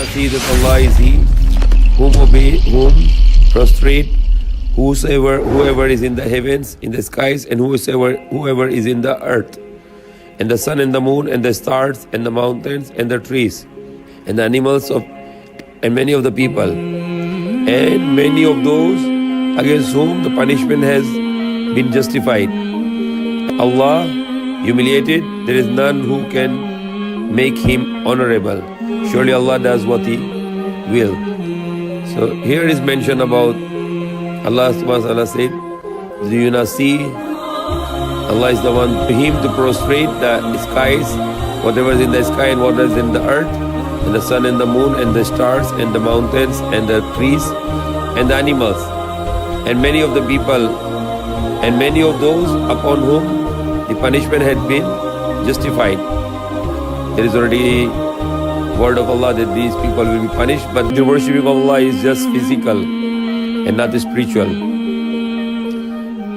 see that Allah is He, whom obey, whom prostrate, whoever is in the heavens, in the skies, and whoever is in the earth, and the sun and the moon, and the stars, and the mountains, and the trees, and the animals and many of the people, and many of those against whom the punishment has been justified. Allah humiliated, there is none who can make Him honorable. Surely Allah does what He will. So here is mention about Allah subhanahu wa ta'ala said, do you not see? Allah is the one, to Him to prostrate the skies, whatever is in the sky and what is in the earth, and the sun and the moon and the stars and the mountains and the trees and the animals, and many of the people, and many of those upon whom the punishment had been justified. There is already word of Allah that these people will be punished, but the worshipping of Allah is just physical and not spiritual.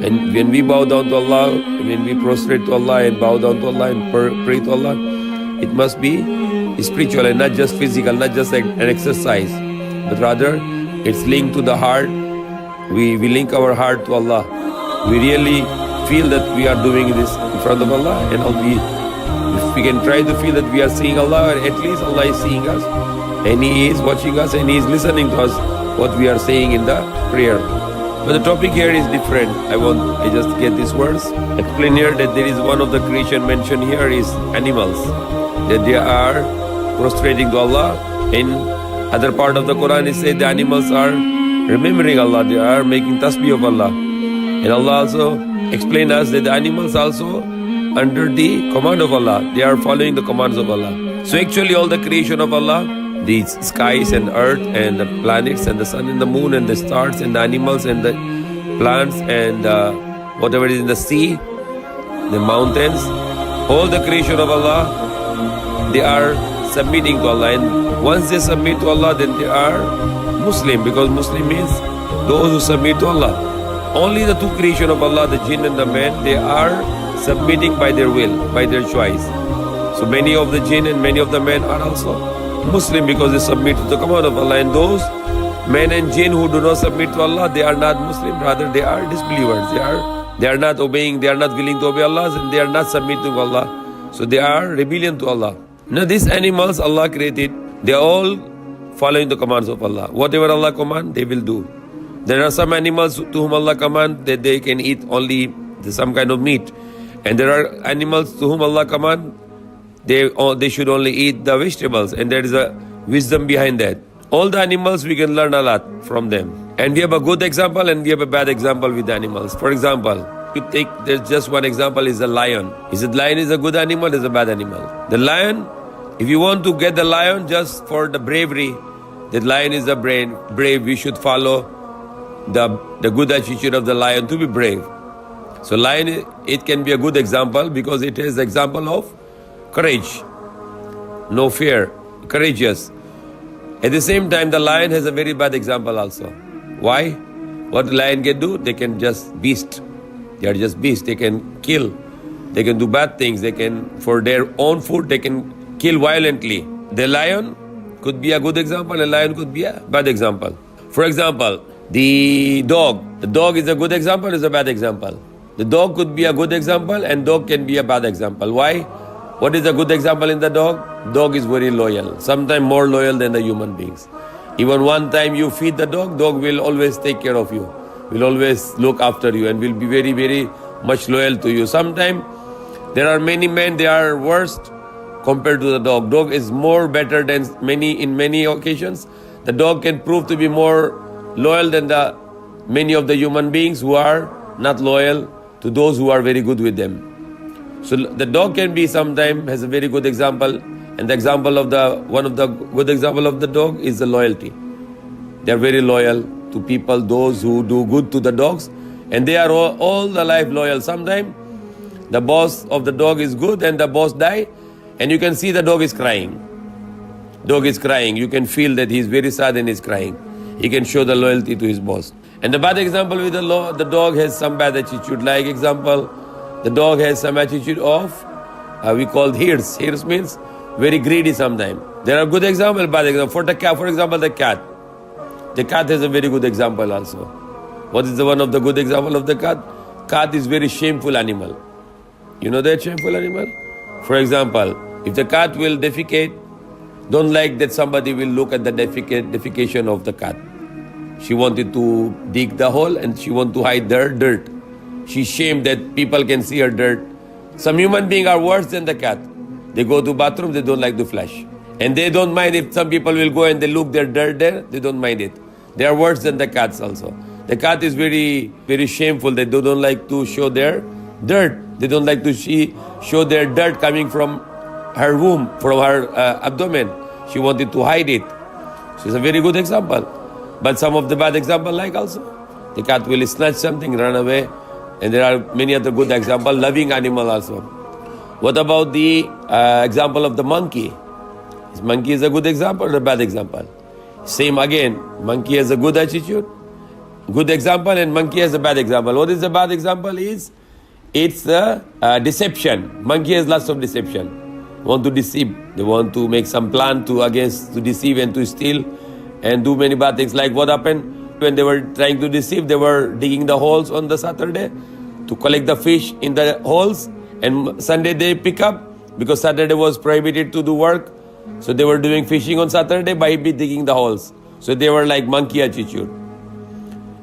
And when we bow down to Allah, when we prostrate to Allah and bow down to Allah and pray to Allah, it must be spiritual and not just physical, not just an exercise, but rather it's linked to the heart. We link our heart to Allah. We really feel that we are doing this in front of Allah, and if we can try to feel that we are seeing Allah, or at least Allah is seeing us, and He is watching us, and He is listening to us, what we are saying in the prayer. But the topic here is different. I just get this verse, explain here that there is one of the creation mentioned here is animals, that they are prostrating to Allah. In other part of the Quran it said the animals are remembering Allah, they are making tasbih of Allah. And Allah also explained us that the animals also under the command of Allah, they are following the commands of Allah. So actually all the creation of Allah, the skies and earth and the planets and the sun and the moon and the stars and the animals and the plants and whatever is in the sea, the mountains, all the creation of Allah, they are submitting to Allah. And once they submit to Allah, then they are Muslim, because Muslim means those who submit to Allah. Only the two creation of Allah, the jinn and the man, they are submitting by their will, by their choice. So many of the jinn and many of the men are also Muslim because they submit to the command of Allah. And those men and jinn who do not submit to Allah, they are not Muslim, rather they are disbelievers. They are not obeying, they are not willing to obey Allah, and they are not submitting to Allah. So they are rebellion to Allah. Now these animals Allah created, they are all following the commands of Allah. Whatever Allah command, they will do. There are some animals to whom Allah command that they can eat only some kind of meat. And there are animals to whom Allah command they should only eat the vegetables. And there is a wisdom behind that. All the animals, we can learn a lot from them. And we have a good example and we have a bad example with the animals. For example, there's just one example is the lion. Is it lion is a good animal, is a bad animal? The lion, if you want to get the lion just for the bravery, that lion is a brave, we should follow the good attitude of the lion to be brave. So lion, it can be a good example because it is the example of courage, no fear, courageous. At the same time, the lion has a very bad example also. Why? What the lion can do? They can just beast. They are just beasts. They can kill. They can do bad things. They can, for their own food, they can kill violently. The lion could be a good example, a lion could be a bad example. For example, the dog. The dog is a good example, is a bad example. The dog could be a good example and dog can be a bad example. Why? What is a good example in the dog? Dog is very loyal, sometimes more loyal than the human beings. Even one time you feed the dog will always take care of you, will always look after you and will be very, very much loyal to you. Sometimes there are many men, they are worst compared to the dog. Dog is more better than in many occasions. The dog can prove to be more loyal than many of the human beings who are not loyal to those who are very good with them. So the dog can be sometimes has a very good example, and the example of one of the good example of the dog is the loyalty. They are very loyal to people, those who do good to the dogs, and they are all the life loyal. Sometimes the boss of the dog is good and the boss die, and you can see the dog is crying. Dog is crying. You can feel that he is very sad and he is crying. He can show the loyalty to his boss. And the bad example with the dog has some bad attitude. Like example, the dog has some attitude of, we call hirs. Hirs means very greedy sometimes. There are good examples, bad examples. For the cat, for example, the cat. The cat is a very good example also. What is the one of the good example of the cat? Cat is very shameful animal. You know that shameful animal? For example, if the cat will defecate, don't like that somebody will look at the defecation of the cat. She wanted to dig the hole and she want to hide their dirt. She's shamed that people can see her dirt. Some human beings are worse than the cat. They go to bathroom, they don't like to flush. And they don't mind if some people will go and they look their dirt there, they don't mind it. They are worse than the cats also. The cat is very, very shameful. They don't like to show their dirt. They don't like to show their dirt coming from her womb, from her abdomen. She wanted to hide it. She's a very good example. But some of the bad example like also. The cat will snatch something, run away. And there are many other good examples. Loving animal also. What about the example of the monkey? This monkey is a good example or a bad example? Same again. Monkey has a good attitude, good example, and monkey has a bad example. What is the bad example is? It's the deception. Monkey has lots of deception. Want to deceive. They want to make some plan to deceive and to steal and do many bad things. Like what happened when they were trying to deceive, they were digging the holes on the Saturday to collect the fish in the holes, and Sunday they pick up because Saturday was prohibited to do work. So they were doing fishing on Saturday by digging the holes. So they were like monkey attitude.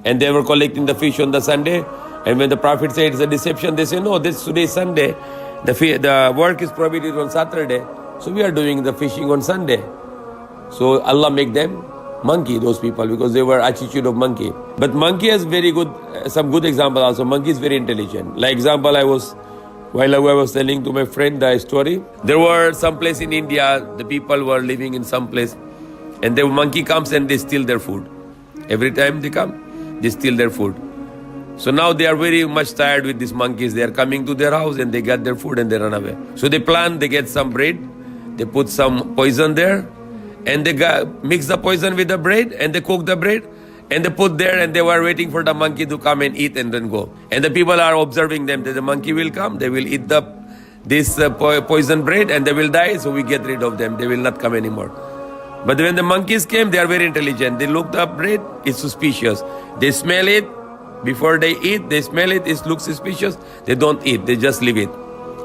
And they were collecting the fish on the Sunday. And when the Prophet said it's a deception, they say, no, today is Sunday. The work is prohibited on Saturday. So we are doing the fishing on Sunday. So Allah make them monkey, those people, because they were attitude of monkey. But monkey has very good, some good example also. Monkey is very intelligent. Like example, while I was telling to my friend the story, there were some place in India, the people were living in some place, and the monkey comes and they steal their food. Every time they come, they steal their food. So now they are very much tired with these monkeys. They are coming to their house and they get their food and they run away. So they plan, they get some bread, they put some poison there, and they mix the poison with the bread and they cook the bread and they put there, and they were waiting for the monkey to come and eat and then go. And the people are observing them, that the monkey will come, they will eat this poison bread and they will die, so we get rid of them, they will not come anymore. But when the monkeys came, they are very intelligent. They look the bread, it's suspicious. They smell it, before they eat, they smell it, it looks suspicious, they don't eat, they just leave it.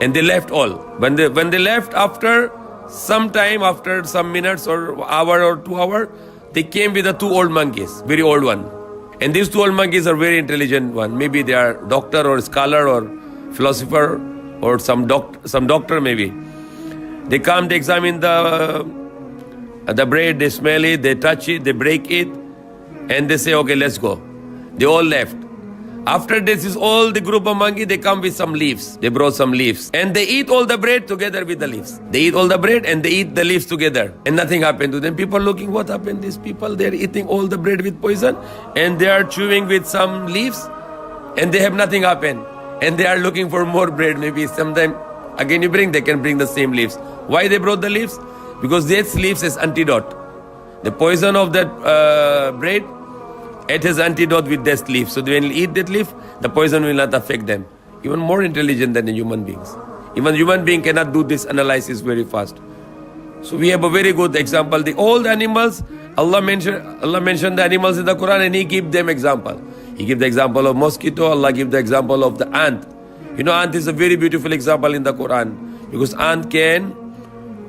And they left all. When they left after some time, after some minutes or hour or 2 hours, they came with the 2 old monkeys, very old one. And these 2 old monkeys are very intelligent one. Maybe they are doctor or scholar or philosopher or some doctor maybe. They come, they examine the bread, they smell it, they touch it, they break it, and they say, okay, let's go. They all left. After this is all the group of monkeys, they come with some leaves. They brought some leaves. And they eat all the bread together with the leaves. They eat all the bread and they eat the leaves together. And nothing happened to them. People looking, what happened? These people, they're eating all the bread with poison. And they are chewing with some leaves. And they have nothing happen. And they are looking for more bread. Maybe sometime again they can bring the same leaves. Why they brought the leaves? Because these leaves is antidote. The poison of that bread, it has antidote with this leaf. So when you eat that leaf, the poison will not affect them. Even more intelligent than the human beings. Even human being cannot do this analysis very fast. So we have a very good example. All the animals, Allah mentioned the animals in the Quran and He give them example. He give the example of mosquito, Allah give the example of the ant. You know, ant is a very beautiful example in the Quran. Because ant can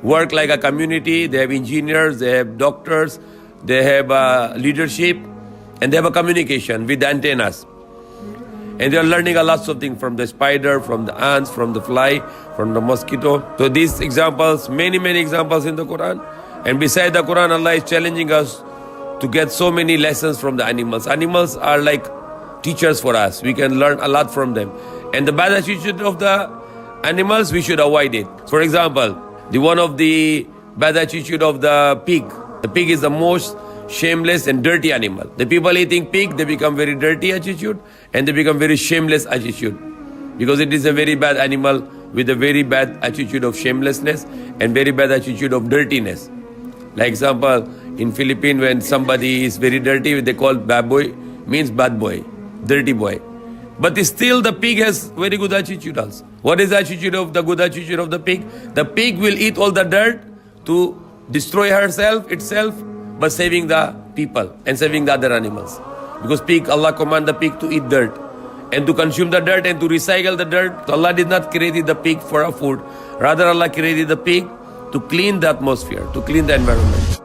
work like a community. They have engineers, they have doctors, they have leadership. And they have a communication with the antennas. And they are learning a lot of things from the spider, from the ants, from the fly, from the mosquito. So these examples, many examples in the Quran. And beside the Quran, Allah is challenging us to get so many lessons from the animals. Animals are like teachers for us. We can learn a lot from them. And the bad attitude of the animals, we should avoid it. For example, one of the bad attitude of the pig. The pig is the most shameless and dirty animal. The people eating pig, they become very dirty attitude and they become very shameless attitude because it is a very bad animal with a very bad attitude of shamelessness and very bad attitude of dirtiness. Like example, in Philippines, when somebody is very dirty, they call bad boy, means bad boy, dirty boy. But still the pig has very good attitude also. What is the attitude of the good attitude of the pig? The pig will eat all the dirt to destroy itself, but saving the people and saving the other animals. Because pig, Allah command the pig to eat dirt and to consume the dirt and to recycle the dirt. So Allah did not create the pig for a food. Rather Allah created the pig to clean the atmosphere, to clean the environment.